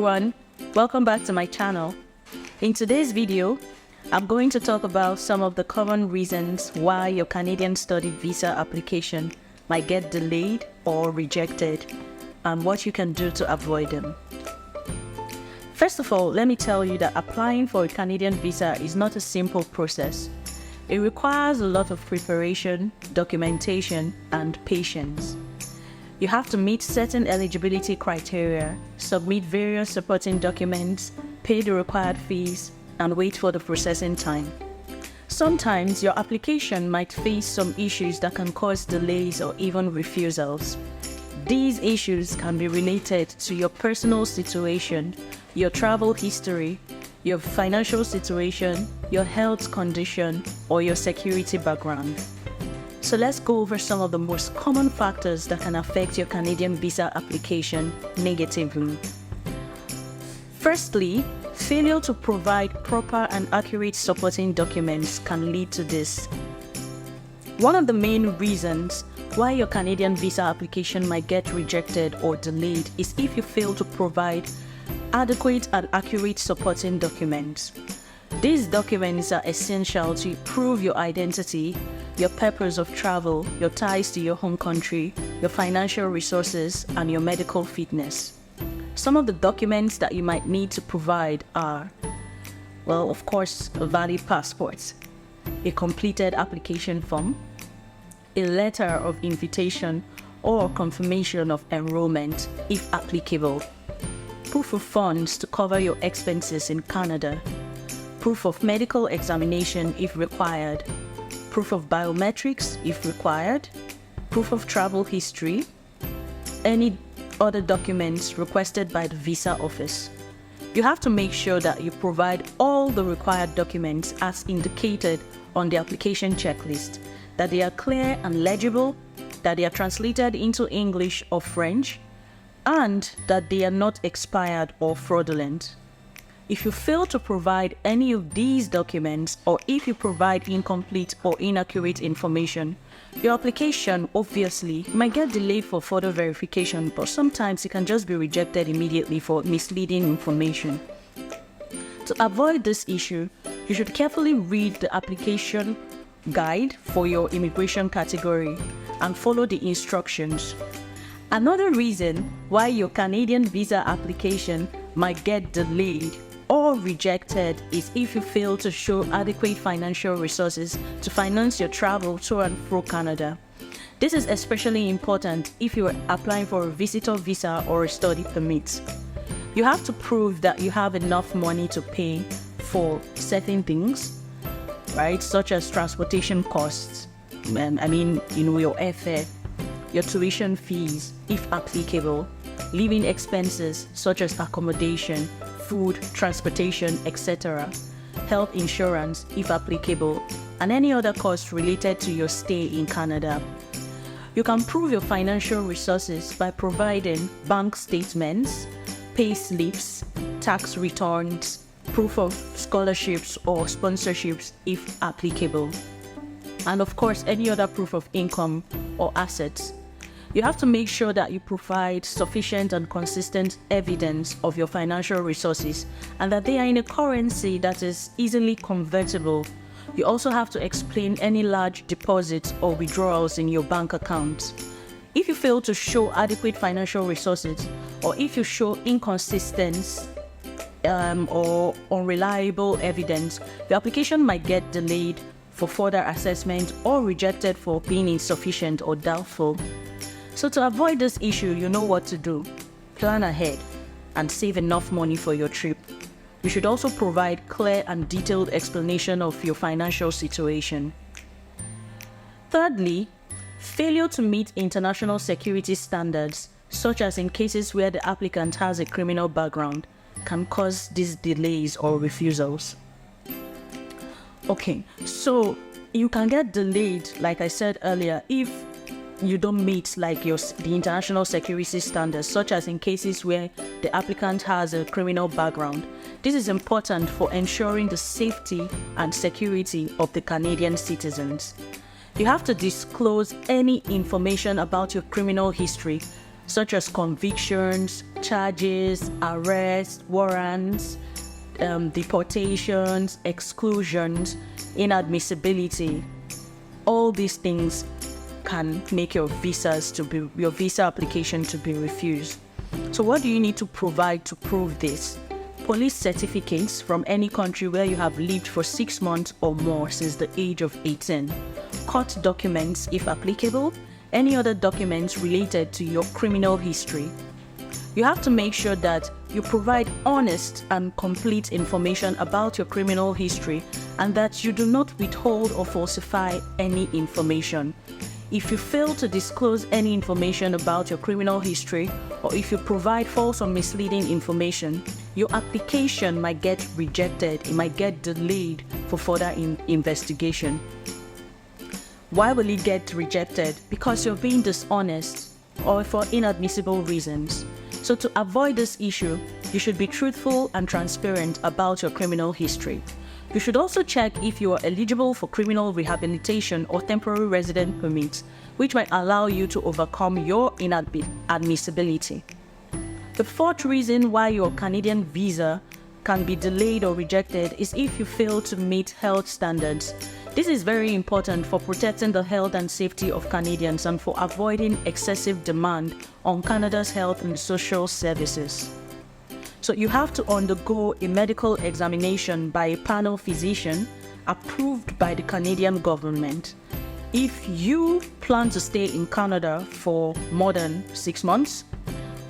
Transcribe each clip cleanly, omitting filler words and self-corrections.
everyone, welcome back to my channel. In today's video, I'm going to talk about some of the common reasons why your Canadian study visa application might get delayed or rejected and what you can do to avoid them. First of all, let me tell you that applying for a Canadian visa is not a simple process. It requires a lot of preparation, documentation, and patience. You have to meet certain eligibility criteria, submit various supporting documents, pay the required fees, and wait for the processing time. Sometimes your application might face some issues that can cause delays or even refusals. These issues can be related to your personal situation, your travel history, your financial situation, your health condition, or your security background. So let's go over some of the most common factors that can affect your Canadian visa application negatively. Firstly, failure to provide proper and accurate supporting documents can lead to this. One of the main reasons why your Canadian visa application might get rejected or delayed is if you fail to provide adequate and accurate supporting documents. These documents are essential to prove your identity, your purpose of travel, your ties to your home country, your financial resources, and your medical fitness. Some of the documents that you might need to provide are, well, of course, a valid passport, a completed application form, a letter of invitation or confirmation of enrollment, if applicable, proof of funds to cover your expenses in Canada, proof of medical examination if required, proof of biometrics if required, proof of travel history, any other documents requested by the visa office. You have to make sure that you provide all the required documents as indicated on the application checklist, that they are clear and legible, that they are translated into English or French, and that they are not expired or fraudulent. If you fail to provide any of these documents, or if you provide incomplete or inaccurate information, your application obviously might get delayed for further verification, but sometimes it can just be rejected immediately for misleading information. To avoid this issue, you should carefully read the application guide for your immigration category and follow the instructions. Another reason why your Canadian visa application might get delayed or rejected is if you fail to show adequate financial resources to finance your travel to and fro Canada. This is especially important if you are applying for a visitor visa or a study permit. You have to prove that you have enough money to pay for certain things, right? Such as transportation costs, your airfare, your tuition fees, if applicable, living expenses such as accommodation, food, transportation, etc., health insurance, if applicable, and any other costs related to your stay in Canada. You can prove your financial resources by providing bank statements, pay slips, tax returns, proof of scholarships or sponsorships, if applicable, and of course, any other proof of income or assets. You have to make sure that you provide sufficient and consistent evidence of your financial resources and that they are in a currency that is easily convertible. You also have to explain any large deposits or withdrawals in your bank accounts. If you fail to show adequate financial resources, or if you show inconsistent or unreliable evidence, your application might get delayed for further assessment or rejected for being insufficient or doubtful. So to avoid this issue, you know what to do. Plan ahead and save enough money for your trip. You should also provide clear and detailed explanation of your financial situation. Thirdly, failure to meet international security standards, such as in cases where the applicant has a criminal background, can cause these delays or refusals. Okay, so you can get delayed, like I said earlier, if you don't meet the international security standards, such as in cases where the applicant has a criminal background. This is important for ensuring the safety and security of the Canadian citizens. You have to disclose any information about your criminal history such as convictions, charges, arrests, warrants, deportations, exclusions, inadmissibility. All these things can make your visa application to be refused. So what do you need to provide to prove this? Police certificates from any country where you have lived for 6 months or more since the age of 18. Court documents if applicable, any other documents related to your criminal history. You have to make sure that you provide honest and complete information about your criminal history and that you do not withhold or falsify any information. If you fail to disclose any information about your criminal history, or if you provide false or misleading information, your application might get rejected, it might get delayed for further investigation. Why will it get rejected? Because you're being dishonest or for inadmissible reasons. So to avoid this issue, you should be truthful and transparent about your criminal history. You should also check if you are eligible for criminal rehabilitation or temporary resident permits, which might allow you to overcome your inadmissibility. The fourth reason why your Canadian visa can be delayed or rejected is if you fail to meet health standards. This is very important for protecting the health and safety of Canadians and for avoiding excessive demand on Canada's health and social services. So you have to undergo a medical examination by a panel physician approved by the Canadian government. If you plan to stay in Canada for more than 6 months,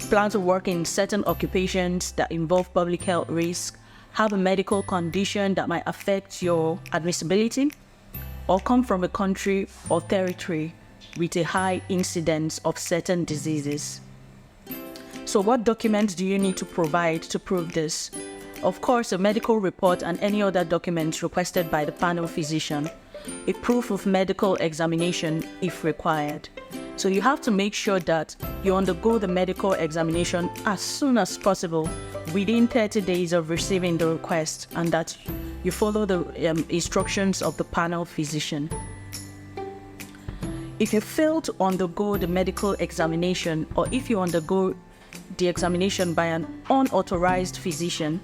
plan to work in certain occupations that involve public health risk, have a medical condition that might affect your admissibility, or come from a country or territory with a high incidence of certain diseases. So what documents do you need to provide to prove this? Of course, a medical report and any other documents requested by the panel physician, a proof of medical examination if required. So you have to make sure that you undergo the medical examination as soon as possible within 30 days of receiving the request, and that you follow the instructions of the panel physician. If you fail to undergo the medical examination, or if you undergo the examination by an unauthorized physician,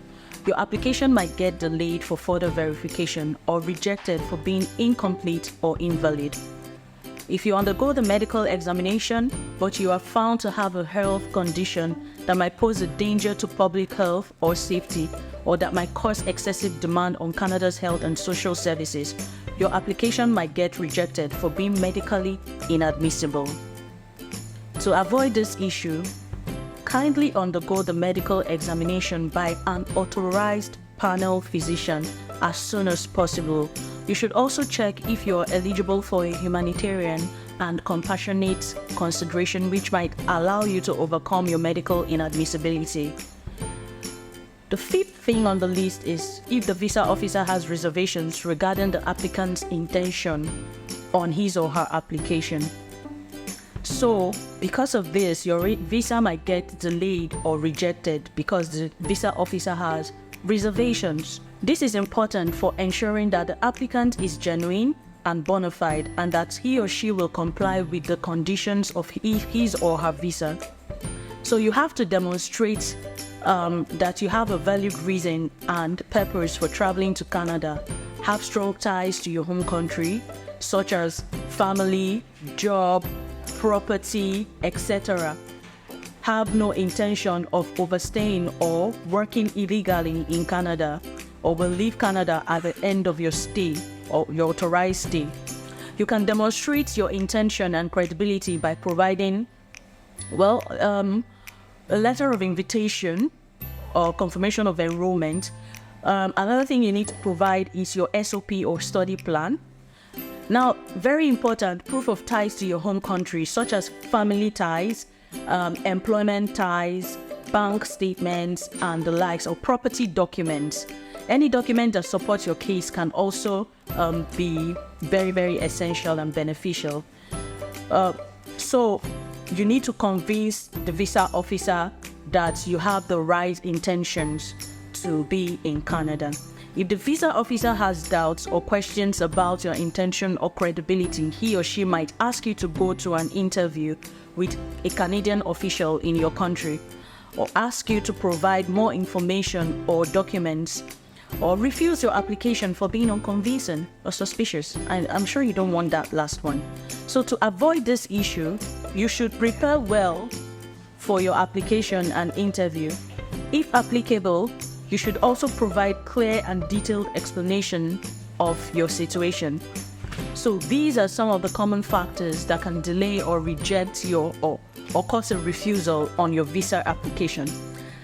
your application might get delayed for further verification or rejected for being incomplete or invalid. If you undergo the medical examination, but you are found to have a health condition that might pose a danger to public health or safety, or that might cause excessive demand on Canada's health and social services, your application might get rejected for being medically inadmissible. To avoid this issue, kindly undergo the medical examination by an authorized panel physician as soon as possible. You should also check if you are eligible for a humanitarian and compassionate consideration, which might allow you to overcome your medical inadmissibility. The fifth thing on the list is if the visa officer has reservations regarding the applicant's intention on his or her application. So, because of this, your visa might get delayed or rejected because the visa officer has reservations. This is important for ensuring that the applicant is genuine and bona fide, and that he or she will comply with the conditions of his or her visa. So you have to demonstrate that you have a valid reason and purpose for traveling to Canada, have strong ties to your home country, such as family, job, property, etc. Have no intention of overstaying or working illegally in Canada, or will leave Canada at the end of your stay or your authorized stay. You can demonstrate your intention and credibility by providing, a letter of invitation or confirmation of enrollment. Another thing you need to provide is your SOP or study plan. Now, very important, proof of ties to your home country, such as family ties, employment ties, bank statements, and the likes, or property documents. Any document that supports your case can also be very, very essential and beneficial. So you need to convince the visa officer that you have the right intentions to be in Canada. If the visa officer has doubts or questions about your intention or credibility, he or she might ask you to go to an interview with a Canadian official in your country, or ask you to provide more information or documents, or refuse your application for being unconvincing or suspicious. I'm sure you don't want that last one. So to avoid this issue, you should prepare well for your application and interview. If applicable, you should also provide clear and detailed explanation of your situation. So these are some of the common factors that can delay or reject your or cause a refusal on your visa application.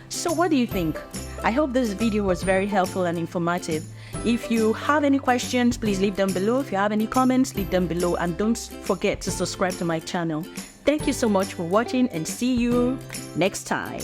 So what do you think? I hope this video was very helpful and informative. If you have any questions, please leave them below. If you have any comments, leave them below, and don't forget to subscribe to my channel. Thank you so much for watching, and see you next time.